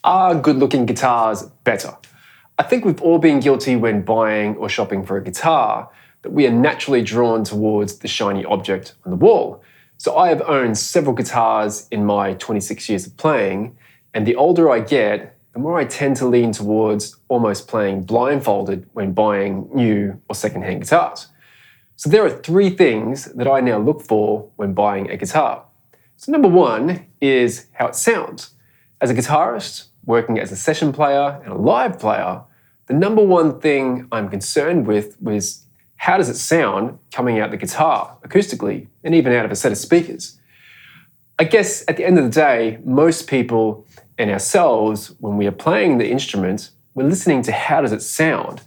Are good-looking guitars better? I think we've all been guilty when buying or shopping for a guitar that we are naturally drawn towards the shiny object on the wall. So I have owned several guitars in my 26 years of playing, and the older I get, the more I tend to lean towards almost playing blindfolded when buying new or secondhand guitars. So there are three things that I now look for when buying a guitar. So number one is how it sounds. As a guitarist, working as a session player and a live player, the number one thing I'm concerned with was how does it sound coming out the guitar, acoustically, and even out of a set of speakers. I guess at the end of the day, most people and ourselves, when we are playing the instrument, we're listening to how does it sound,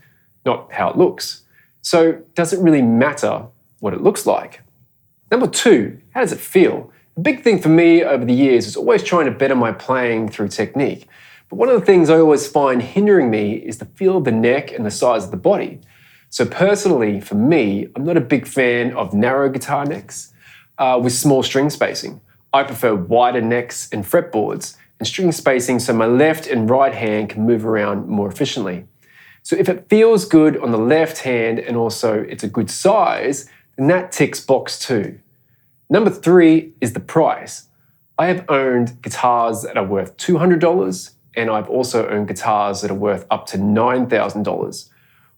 not how it looks. So does it really matter what it looks like? Number two, how does it feel? The big thing for me over the years is always trying to better my playing through technique. But one of the things I always find hindering me is the feel of the neck and the size of the body. So personally, for me, I'm not a big fan of narrow guitar necks with small string spacing. I prefer wider necks and fretboards and string spacing so my left and right hand can move around more efficiently. So if it feels good on the left hand and also it's a good size, then that ticks box two. Number three is the price. I have owned guitars that are worth $200, and I've also owned guitars that are worth up to $9,000.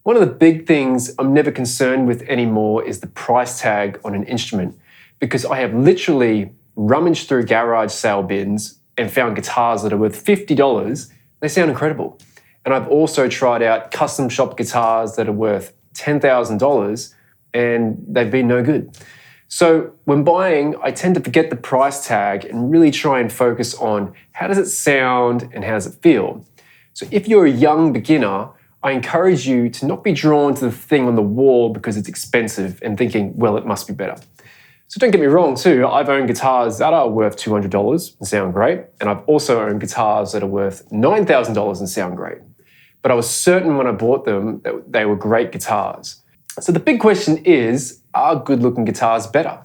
One of the big things I'm never concerned with anymore is the price tag on an instrument, because I have literally rummaged through garage sale bins and found guitars that are worth $50. They sound incredible. And I've also tried out custom shop guitars that are worth $10,000 and they've been no good. So when buying, I tend to forget the price tag and really try and focus on how does it sound and how does it feel. So if you're a young beginner, I encourage you to not be drawn to the thing on the wall because it's expensive and thinking, well, it must be better. So don't get me wrong too, I've owned guitars that are worth $200 and sound great, and I've also owned guitars that are worth $9,000 and sound great. But I was certain when I bought them that they were great guitars. So the big question is, are good-looking guitars better?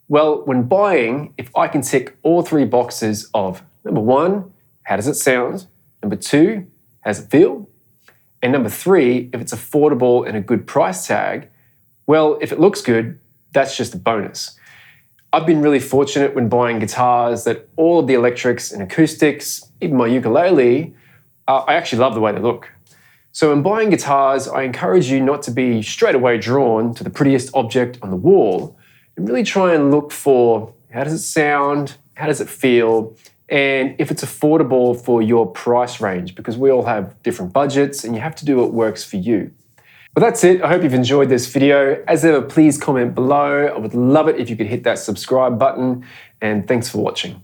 Well, when buying, if I can tick all three boxes of number one, how does it sound? Number two, how does it feel? And number three, if it's affordable and a good price tag, well, if it looks good, that's just a bonus. I've been really fortunate when buying guitars that all of the electrics and acoustics, even my ukulele, I actually love the way they look. So when buying guitars, I encourage you not to be straight away drawn to the prettiest object on the wall and really try and look for how does it sound, how does it feel, and if it's affordable for your price range, because we all have different budgets and you have to do what works for you. Well, that's it. I hope you've enjoyed this video. As ever, please comment below. I would love it if you could hit that subscribe button, and thanks for watching.